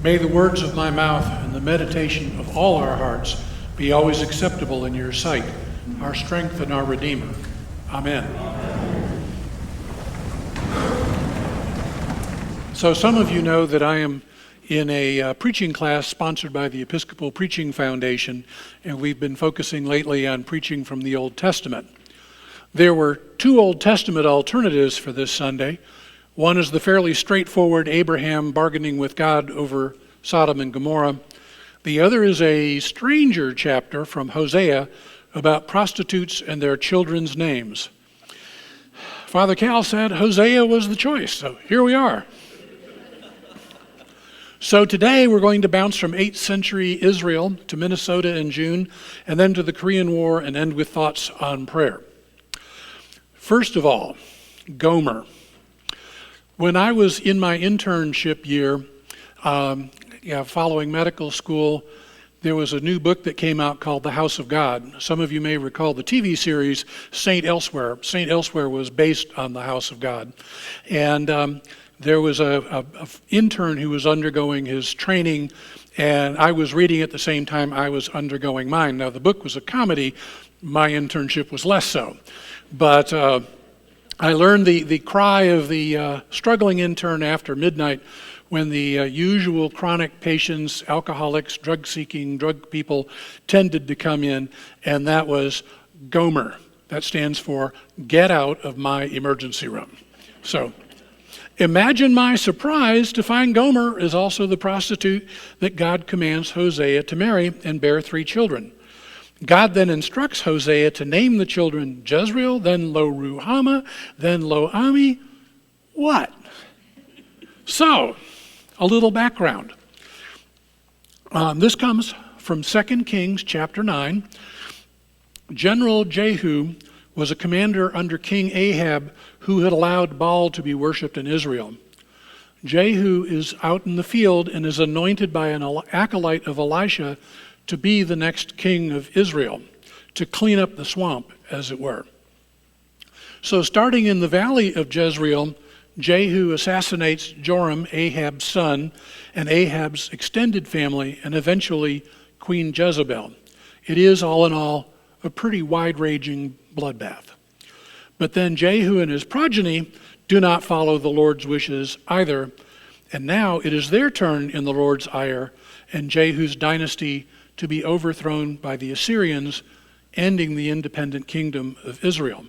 May the words of my mouth and the meditation of all our hearts be always acceptable in your sight, our strength and our Redeemer. Amen. So some of you know that I am in a preaching class sponsored by the Episcopal Preaching Foundation, and we've been focusing lately on preaching from the Old Testament. There were two Old Testament alternatives for this Sunday. One is the fairly straightforward Abraham bargaining with God over Sodom and Gomorrah. The other is a stranger chapter from Hosea about prostitutes and their children's names. Father Cal said Hosea was the choice, so here we are. So today we're going to bounce from 8th century Israel to Minnesota in June, and then to the Korean War, and end with thoughts on prayer. First of all, Gomer. When I was in my internship year, following medical school, there was a new book that came out called The House of God. Some of you may recall the TV series Saint Elsewhere. Saint Elsewhere was based on The House of God. And there was a intern who was undergoing his training, and I was reading at the same time I was undergoing mine. Now, the book was a comedy. My internship was less so. But I learned the cry of the struggling intern after midnight when the usual chronic patients, alcoholics, drug-seeking, drug people tended to come in, and that was Gomer. That stands for Get Out of My Emergency Room. So imagine my surprise to find Gomer is also the prostitute that God commands Hosea to marry and bear 3 children. God then instructs Hosea to name the children Jezreel, then Lo-Ruhamah, then Lo-Ami. What? So, a little background. This comes from 2 Kings chapter 9. General Jehu was a commander under King Ahab who had allowed Baal to be worshipped in Israel. Jehu is out in the field and is anointed by an acolyte of Elisha to be the next king of Israel, to clean up the swamp, as it were. So starting in the valley of Jezreel, Jehu assassinates Joram, Ahab's son, and Ahab's extended family, and eventually Queen Jezebel. It is, all in all, a pretty wide-ranging bloodbath. But then Jehu and his progeny do not follow the Lord's wishes either, and now it is their turn in the Lord's ire and Jehu's dynasty to be overthrown by the Assyrians, ending the independent kingdom of Israel.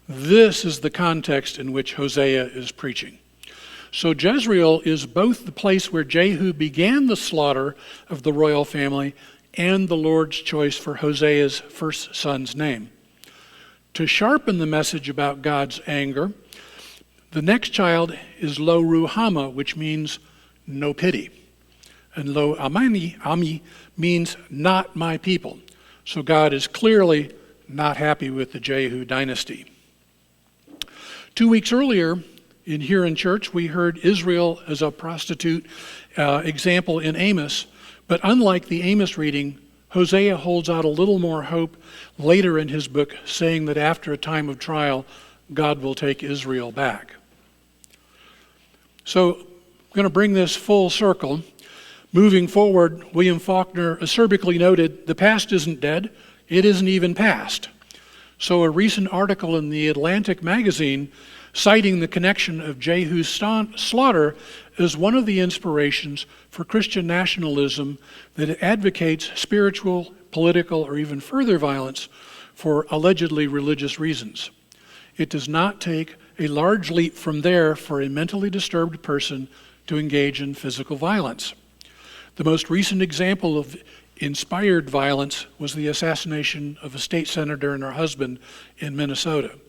This is the context in which Hosea is preaching. So Jezreel is both the place where Jehu began the slaughter of the royal family and the Lord's choice for Hosea's first son's name. To sharpen the message about God's anger, the next child is Lo-Ruhamah, which means no pity. And Lo-Ami means not my people. So God is clearly not happy with the Jehu dynasty. 2 weeks earlier, here in church, we heard Israel as a prostitute example in Amos. But unlike the Amos reading, Hosea holds out a little more hope later in his book, saying that after a time of trial, God will take Israel back. So I'm going to bring this full circle. Moving forward, William Faulkner acerbically noted, the past isn't dead, it isn't even past. So a recent article in the Atlantic magazine citing the connection of Jehu's slaughter as one of the inspirations for Christian nationalism that advocates spiritual, political, or even further violence for allegedly religious reasons. It does not take a large leap from there for a mentally disturbed person to engage in physical violence. The most recent example of inspired violence was the assassination of a state senator and her husband in Minnesota.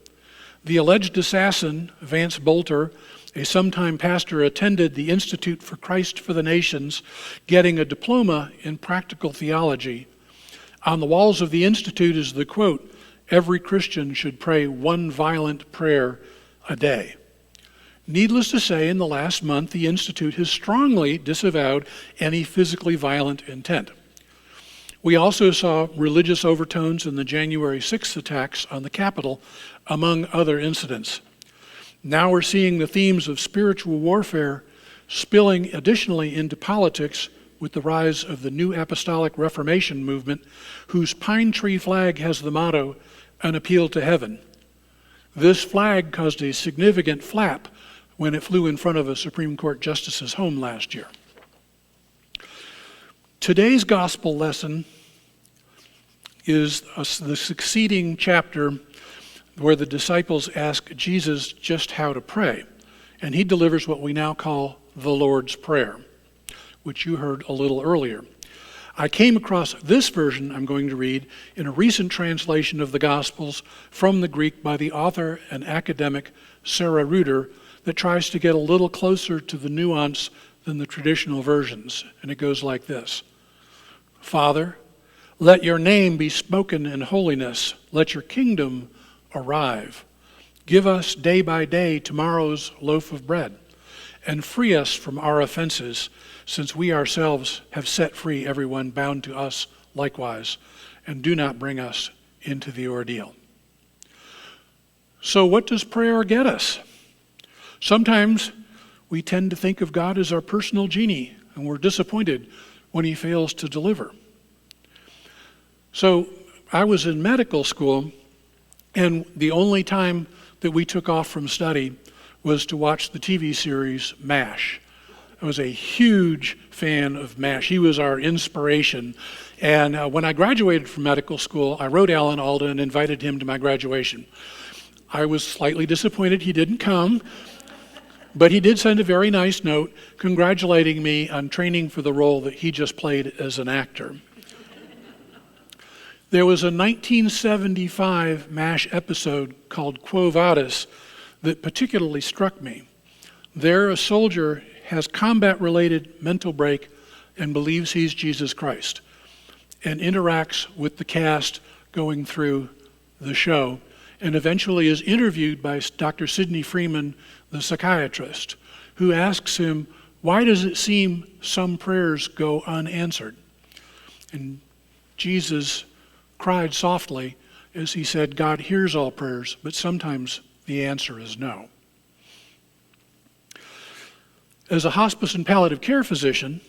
The alleged assassin, Vance Bolter, a sometime pastor, attended the Institute for Christ for the Nations, getting a diploma in practical theology. On the walls of the Institute is the quote, "Every Christian should pray one violent prayer a day." Needless to say, in the last month, the Institute has strongly disavowed any physically violent intent. We also saw religious overtones in the January 6th attacks on the Capitol, among other incidents. Now we're seeing the themes of spiritual warfare spilling additionally into politics with the rise of the New Apostolic Reformation movement, whose pine tree flag has the motto, "An appeal to heaven." This flag caused a significant flap when it flew in front of a Supreme Court justice's home last year. Today's gospel lesson is the succeeding chapter where the disciples ask Jesus just how to pray, and he delivers what we now call the Lord's Prayer, which you heard a little earlier. I came across this version I'm going to read in a recent translation of the Gospels from the Greek by the author and academic Sarah Ruder that tries to get a little closer to the nuance than the traditional versions, and it goes like this. Father, let your name be spoken in holiness. Let your kingdom arrive. Give us day by day tomorrow's loaf of bread, and free us from our offenses, since we ourselves have set free everyone bound to us likewise, and do not bring us into the ordeal. So what does prayer get us? Sometimes we tend to think of God as our personal genie, and we're disappointed when he fails to deliver. So I was in medical school, and the only time that we took off from study was to watch the TV series MASH. I was a huge fan of MASH. He was our inspiration. And when I graduated from medical school, I wrote Alan Alda and invited him to my graduation. I was slightly disappointed he didn't come, but he did send a very nice note congratulating me on training for the role that he just played as an actor. There was a 1975 MASH episode called Quo Vadis that particularly struck me. There, a soldier has combat-related mental break and believes he's Jesus Christ and interacts with the cast going through the show and eventually is interviewed by Dr. Sidney Freeman, the psychiatrist, who asks him, why does it seem some prayers go unanswered? And Jesus cried softly as he said, God hears all prayers, but sometimes the answer is no. As a hospice and palliative care physician,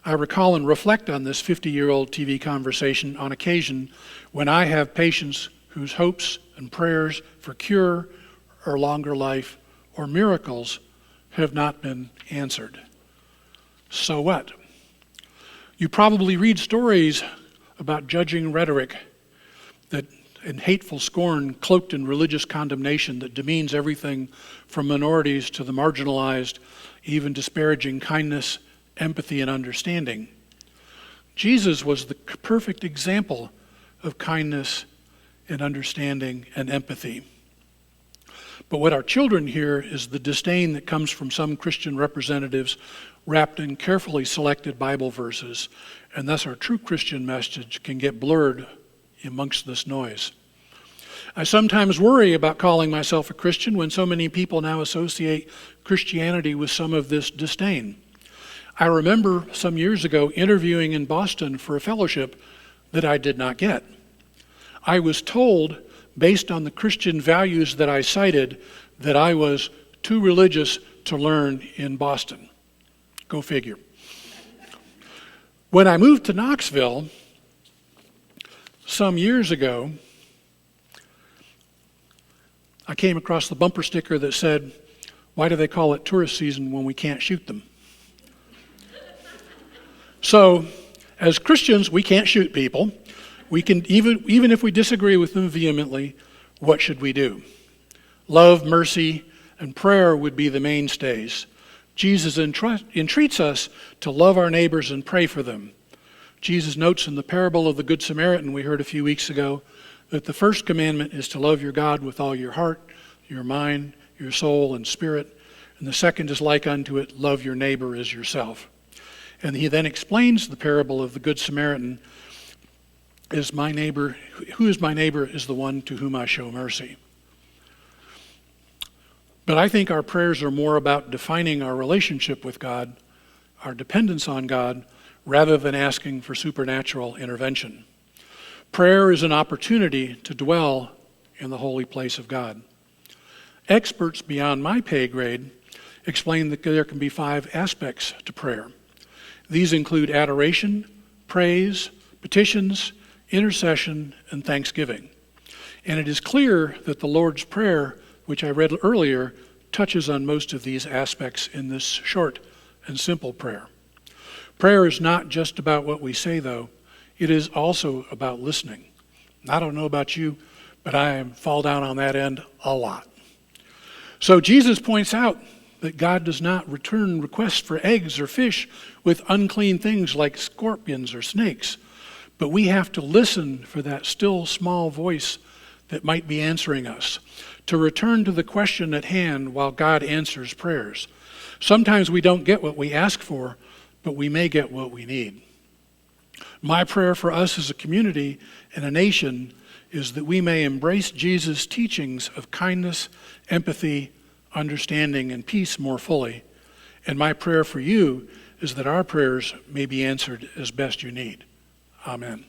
I recall and reflect on this 50-year-old TV conversation on occasion when I have patients whose hopes and prayers for cure or longer life or miracles have not been answered. So what? You probably read stories about judging rhetoric and hateful scorn cloaked in religious condemnation that demeans everything from minorities to the marginalized, even disparaging kindness, empathy, and understanding. Jesus was the perfect example of kindness and understanding and empathy. But what our children hear is the disdain that comes from some Christian representatives wrapped in carefully selected Bible verses, and thus our true Christian message can get blurred amongst this noise. I sometimes worry about calling myself a Christian when so many people now associate Christianity with some of this disdain. I remember some years ago interviewing in Boston for a fellowship that I did not get. I was told, based on the Christian values that I cited, that I was too religious to learn in Boston. Go figure. When I moved to Knoxville some years ago, I came across the bumper sticker that said, why do they call it tourist season when we can't shoot them? So, as Christians, we can't shoot people. We can, even if we disagree with them vehemently, what should we do? Love, mercy, and prayer would be the mainstays. Jesus entreats us to love our neighbors and pray for them. Jesus notes in the parable of the Good Samaritan we heard a few weeks ago that the first commandment is to love your God with all your heart, your mind, your soul, and spirit. And the second is like unto it, love your neighbor as yourself. And he then explains the parable of the Good Samaritan as my neighbor, who is my neighbor is the one to whom I show mercy. But I think our prayers are more about defining our relationship with God, our dependence on God, rather than asking for supernatural intervention. Prayer is an opportunity to dwell in the holy place of God. Experts beyond my pay grade explain that there can be 5 aspects to prayer. These include adoration, praise, petitions, intercession, and thanksgiving. And it is clear that the Lord's Prayer, which I read earlier, touches on most of these aspects in this short and simple prayer. Prayer is not just about what we say, though. It is also about listening. I don't know about you, but I fall down on that end a lot. So Jesus points out that God does not return requests for eggs or fish with unclean things like scorpions or snakes, but we have to listen for that still small voice that might be answering us, to return to the question at hand while God answers prayers. Sometimes we don't get what we ask for, but we may get what we need. My prayer for us as a community and a nation is that we may embrace Jesus' teachings of kindness, empathy, understanding, and peace more fully. And my prayer for you is that our prayers may be answered as best you need. Amen.